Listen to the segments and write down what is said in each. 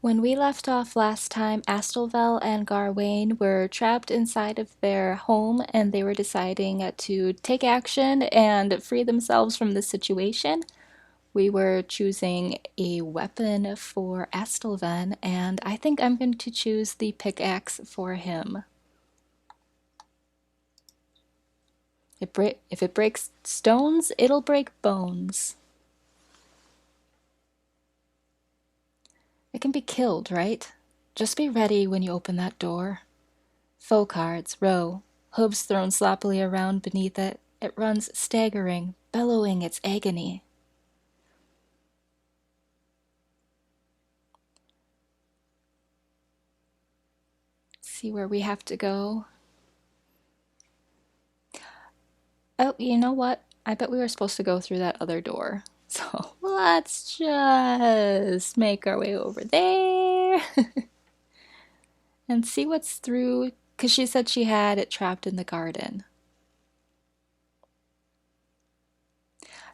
When we left off last time, Astelvel and Garwane were trapped inside of their home and they were deciding to take action and free themselves from the situation. We were choosing a weapon for Astelven, and I think I'm going to choose the pickaxe for him. If it breaks stones, it'll break bones. It can be killed, right? Just be ready when you open that door. Foe cards, row, hooves thrown sloppily around beneath it. It runs staggering, bellowing its agony. See where we have to go. Oh, you know what? I bet we were supposed to go through that other door. So let's just make our way over there and see what's through, because she said she had it trapped in the garden.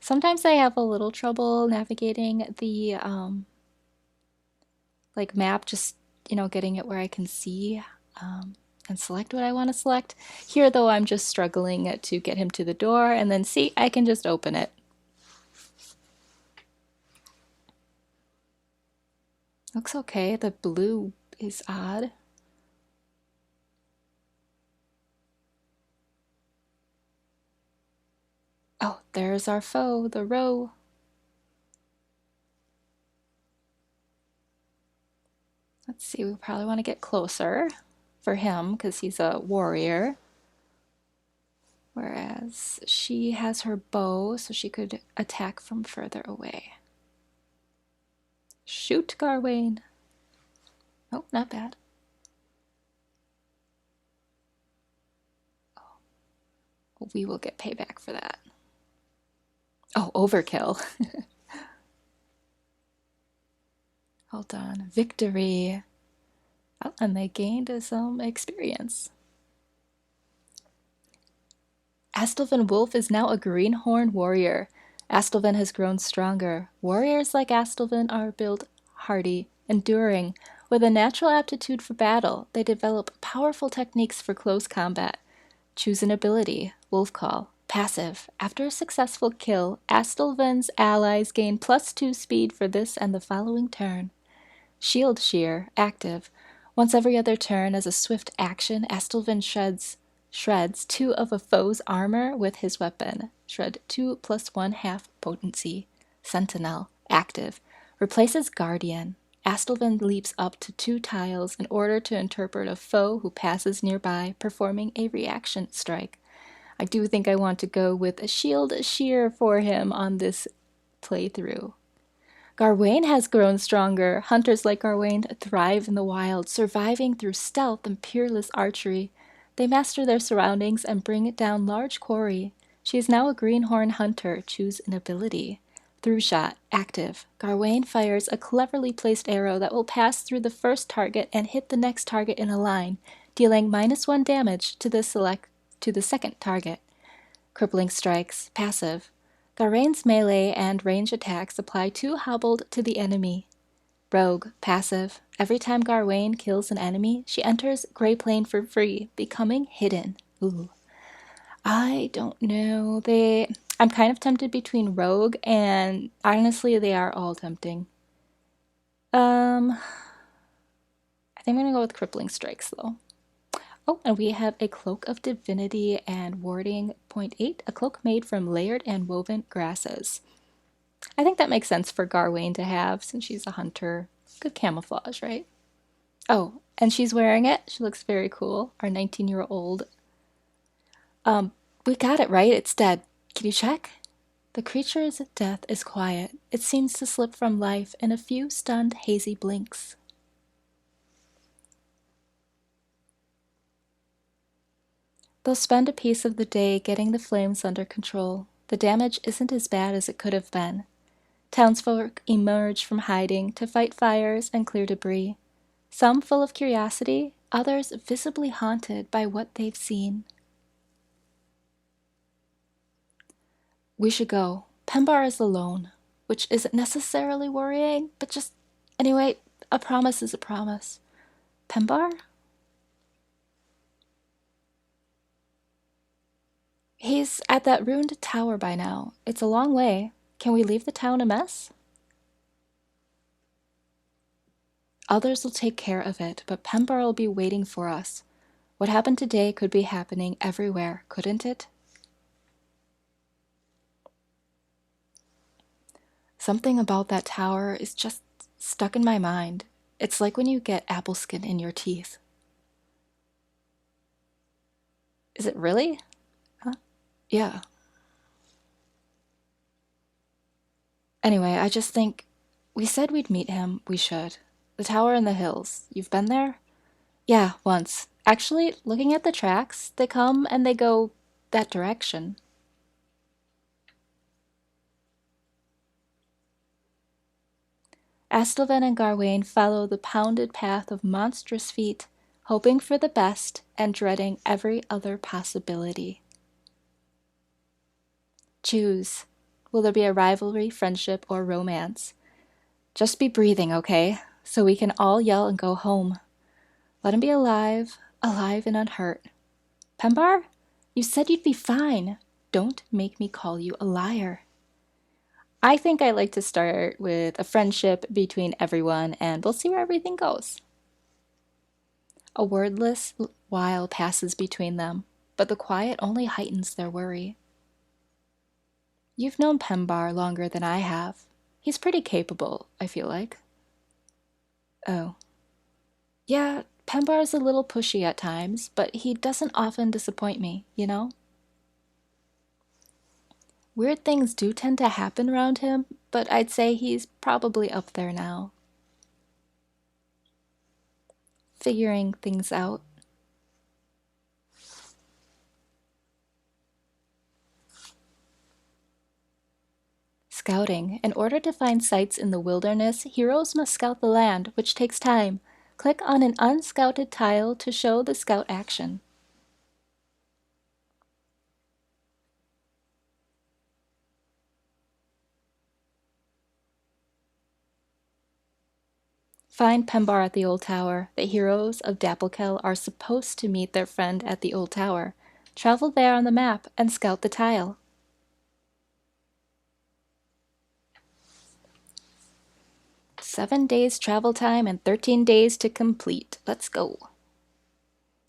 Sometimes I have a little trouble navigating the like map, just getting it where I can see and select what I want to select. Here though, I'm just struggling to get him to the door, and then see, I can just open it. Looks okay. The blue is odd. Oh, there's our foe, the roe. Let's see, we probably want to get closer for him because he's a warrior. Whereas she has her bow, so she could attack from further away. Shoot, Garwane. Oh, not bad. Oh, we will get payback for that. Oh, overkill. Well done. Victory. Oh, and they gained some experience. Astelven Wolf is now a greenhorn warrior. Astelven has grown stronger. Warriors like Astelven are built hardy, enduring. With a natural aptitude for battle, they develop powerful techniques for close combat. Choose an ability. Wolf Call. Passive. After a successful kill, Astelven's allies gain +2 speed for this and the following turn. Shield Shear. Active. Once every other turn, as a swift action, Astelven shreds 2 of a foe's armor with his weapon. Shred 2 +1 half potency. Sentinel. Active. Replaces Guardian. Astelven leaps up to 2 tiles in order to interpret a foe who passes nearby, performing a reaction strike. I do think I want to go with a Shield Shear for him on this playthrough. Garwane has grown stronger. Hunters like Garwane thrive in the wild, surviving through stealth and peerless archery. They master their surroundings and bring down large quarry. She is now a greenhorn hunter. Choose an ability. Through shot. Active. Garwane fires a cleverly placed arrow that will pass through the first target and hit the next target in a line, dealing -1 damage to the second target. Crippling strikes. Passive. Garwane's melee and range attacks apply 2 hobbled to the enemy. Rogue. Passive. Every time Garwane kills an enemy, she enters Grey Plane for free, becoming hidden. Ooh. I don't know. I'm kind of tempted between Rogue and honestly, they are all tempting. I think I'm gonna go with Crippling Strikes though. Oh, and we have a Cloak of Divinity and Warding .8, a cloak made from layered and woven grasses. I think that makes sense for Garwane to have since she's a hunter. Good camouflage, right? Oh, and she's wearing it. She looks very cool. Our 19-year-old. We got it right. It's dead. Can you check? The creature's death is quiet. It seems to slip from life in a few stunned, hazy blinks. They'll spend a piece of the day getting the flames under control. The damage isn't as bad as it could have been. Townsfolk emerge from hiding to fight fires and clear debris. Some full of curiosity, others visibly haunted by what they've seen. We should go. Pembar is alone, which isn't necessarily worrying, but just anyway, A promise is a promise. Pembar? He's at that ruined tower by now. It's a long way. Can we leave the town a mess? Others will take care of it, but Pembar will be waiting for us. What happened today could be happening everywhere, couldn't it? Something about that tower is just stuck in my mind. It's like when you get apple skin in your teeth. Is it really? Huh? Yeah. Anyway, I just think we said we'd meet him. We should. The tower in the hills. You've been there? Yeah, once. Actually, looking at the tracks, they come and they go that direction. Astelven and Garwane follow the pounded path of monstrous feet, hoping for the best and dreading every other possibility. Choose. Will there be a rivalry, friendship, or romance? Just be breathing, okay? So we can all yell and go home. Let him be alive, alive and unhurt. Pembar, you said you'd be fine. Don't make me call you a liar. I think I like to start with a friendship between everyone, and we'll see where everything goes. A wordless while passes between them, but the quiet only heightens their worry. You've known Pembar longer than I have. He's pretty capable, I feel like. Oh. Yeah, Pembar's a little pushy at times, but he doesn't often disappoint me, you know? Weird things do tend to happen around him, but I'd say he's probably up there now. Figuring things out. Scouting. In order to find sites in the wilderness, heroes must scout the land, which takes time. Click on an unscouted tile to show the scout action. Find Pembar at the old tower. The heroes of Dapplekel are supposed to meet their friend at the old tower. Travel there on the map and scout the tile. "7 days travel time and 13 days to complete. Let's go."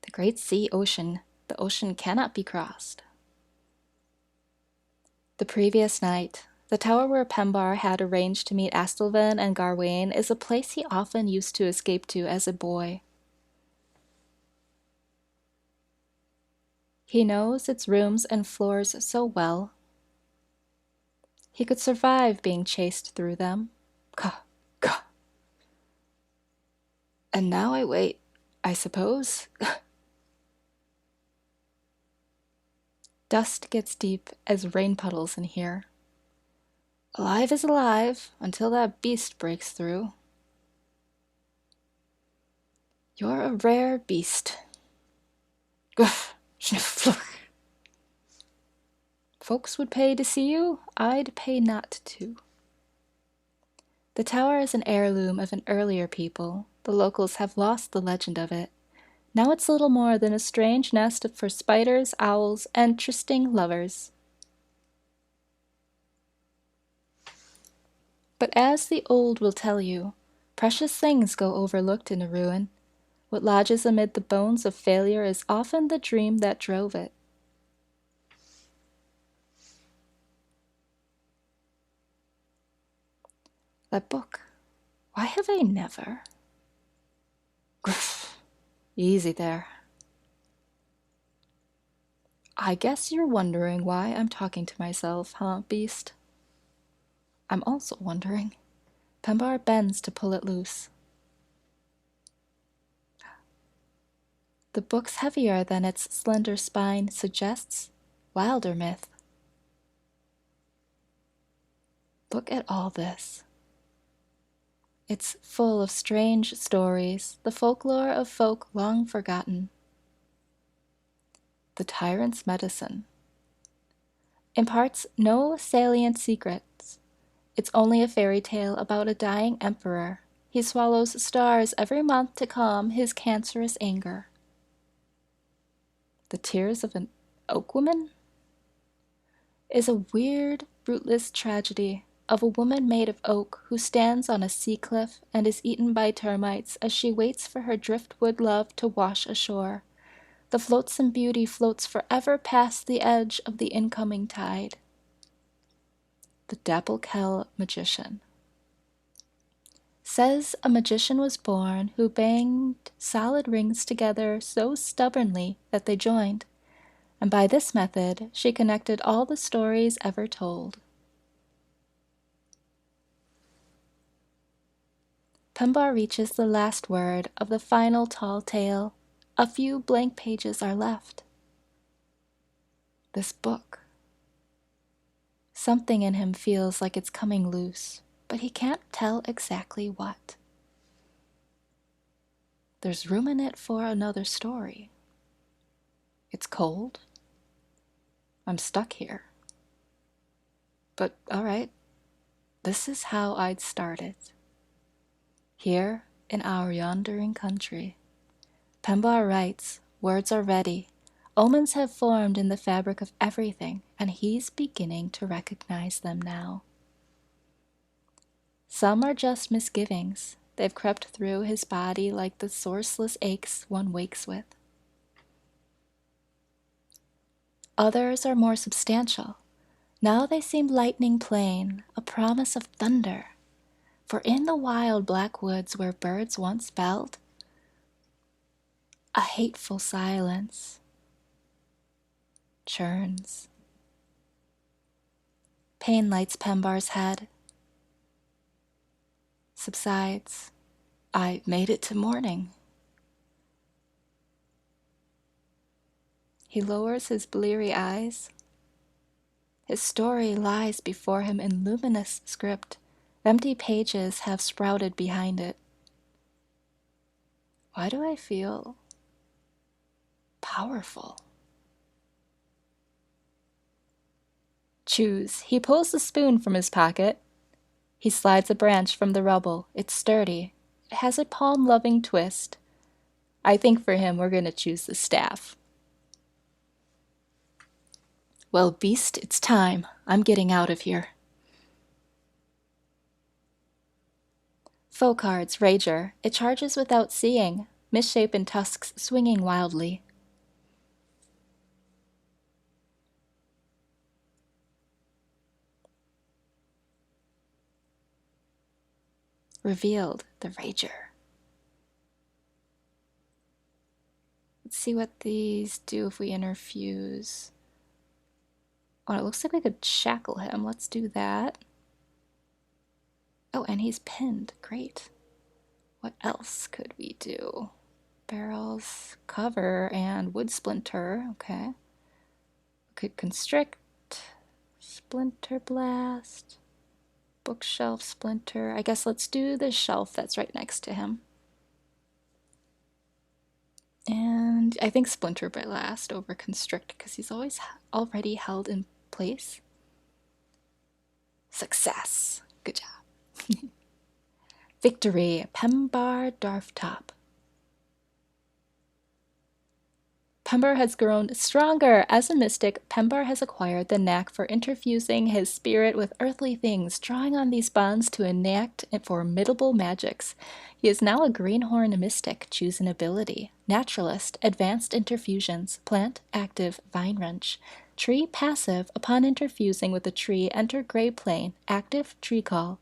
The great sea ocean. The ocean cannot be crossed. The previous night. The tower where Pembar had arranged to meet Astelven and Garwane is a place he often used to escape to as a boy. He knows its rooms and floors so well. He could survive being chased through them. Ka, ka. And now I wait, I suppose. Dust gets deep as rain puddles in here. Alive is alive until that beast breaks through. You're a rare beast. Guff, sniff, fluff. Folks would pay to see you, I'd pay not to. The tower is an heirloom of an earlier people. The locals have lost the legend of it. Now it's little more than a strange nest for spiders, owls, and trysting lovers. But as the old will tell you, precious things go overlooked in a ruin. What lodges amid the bones of failure is often the dream that drove it. That book. Why have I never? Gruff. Easy there. I guess you're wondering why I'm talking to myself, huh, beast? I'm also wondering. Pembar bends to pull it loose. The book's heavier than its slender spine suggests. Wildermyth. Look at all this. It's full of strange stories, the folklore of folk long forgotten. The tyrant's medicine imparts no salient secrets. It's only a fairy tale about a dying emperor. He swallows stars every month to calm his cancerous anger. The Tears of an Oak Woman is a weird, rootless tragedy of a woman made of oak who stands on a sea cliff and is eaten by termites as she waits for her driftwood love to wash ashore. The flotsam beauty floats forever past the edge of the incoming tide. The Dapple-Kell Magician says a magician was born who banged solid rings together so stubbornly that they joined, and by this method she connected all the stories ever told. Pembar reaches the last word of the final tall tale. A few blank pages are left. This book. Something in him feels like it's coming loose, but he can't tell exactly what. There's room in it for another story. It's cold. I'm stuck here. But all right, this is how I'd start it. Here in our yondering country. Pembar writes, words are ready. Omens have formed in the fabric of everything, and he's beginning to recognize them now. Some are just misgivings. They've crept through his body like the sourceless aches one wakes with. Others are more substantial. Now they seem lightning plain, a promise of thunder. For in the wild black woods where birds once belled, a hateful silence churns. Pain lights Pembar's head, subsides. I made it to morning. He lowers his bleary eyes. His story lies before him in luminous script. Empty pages have sprouted behind it. Why do I feel powerful? Choose. He pulls the spoon from his pocket. He slides a branch from the rubble. It's sturdy. It has a palm-loving twist. I think for him we're going to choose the staff. Well, beast, it's time. I'm getting out of here. Foe cards, Rager. It charges without seeing. Misshapen tusks swinging wildly. Revealed, the Rager. Let's see what these do if we interfuse. Oh, it looks like we could shackle him. Let's do that. Oh, and he's pinned. Great. What else could we do? Barrels, cover, and wood splinter. Okay. We could constrict, splinter blast, bookshelf splinter. I guess let's do the shelf that's right next to him. And I think splinter blast over constrict because he's already held in place. Success. Good job. Victory. Pembar Darftop. Pembar has grown stronger. As a mystic, Pembar has acquired the knack for interfusing his spirit with earthly things, drawing on these bonds to enact formidable magics. He is now a greenhorn mystic. Choose an ability. Naturalist, advanced interfusions, plant, active, vine wrench. Tree, passive, upon interfusing with a tree, enter gray plane, active, tree call.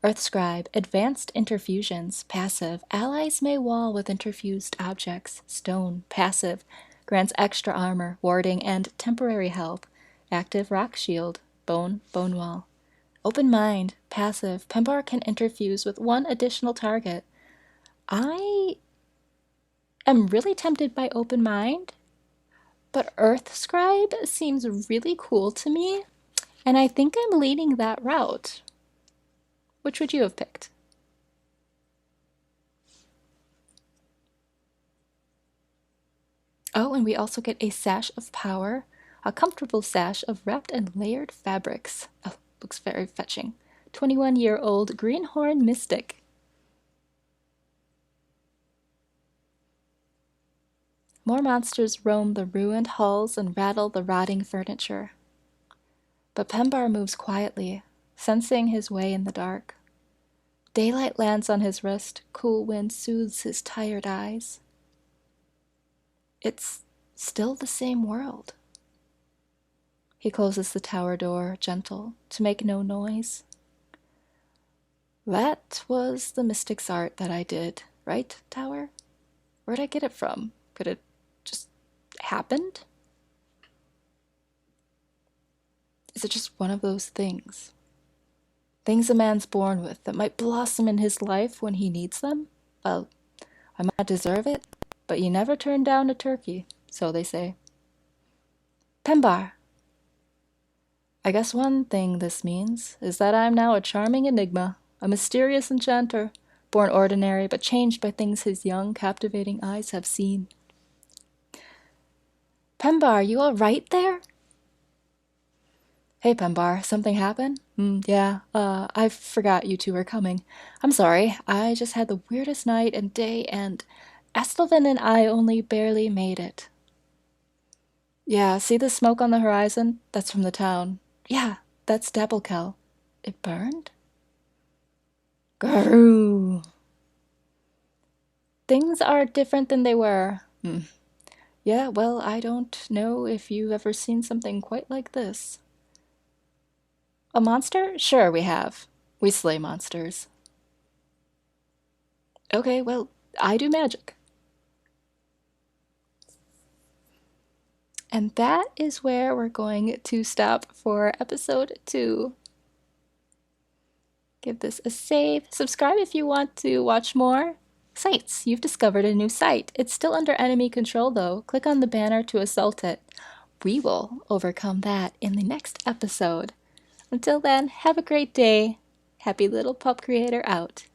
Earth Scribe, advanced interfusions, passive, allies may wall with interfused objects. Stone, passive, grants extra armor, warding, and temporary health. Active, rock shield, bone, bone wall. Open mind, passive, Pembar can interfuse with one additional target. I am really tempted by open mind, but Earth Scribe seems really cool to me, and I think I'm leaning that route. Which would you have picked? Oh, and we also get a sash of power, a comfortable sash of wrapped and layered fabrics. Oh, looks very fetching. 21-year-old greenhorn mystic. More monsters roam the ruined halls and rattle the rotting furniture. But Pembar moves quietly, sensing his way in the dark. Daylight lands on his wrist, cool wind soothes his tired eyes. It's still the same world. He closes the tower door, gentle, to make no noise. That was the mystic's art that I did, right, tower? Where'd I get it from? Could it just happened? Is it just one of those things? Things a man's born with that might blossom in his life when he needs them? Well, I might deserve it, but you never turn down a turkey, so they say. Pembar! I guess one thing this means is that I'm now a charming enigma, a mysterious enchanter, born ordinary but changed by things his young, captivating eyes have seen. Pembar, you all right there? Hey, Pembar, something happened? Yeah, I forgot you two were coming. I'm sorry, I just had the weirdest night and day, and Astelven and I only barely made it. Yeah, see the smoke on the horizon? That's from the town. Yeah, that's Dapplekel. It burned? Garoo! Things are different than they were. Yeah, well, I don't know if you've ever seen something quite like this. A monster? Sure, we have. We slay monsters. Okay, well, I do magic. And that is where we're going to stop for episode 2. Give this a save. Subscribe if you want to watch more. Sites. You've discovered a new site. It's still under enemy control, though. Click on the banner to assault it. We will overcome that in the next episode. Until then, have a great day. Happy Little Pup Creator out.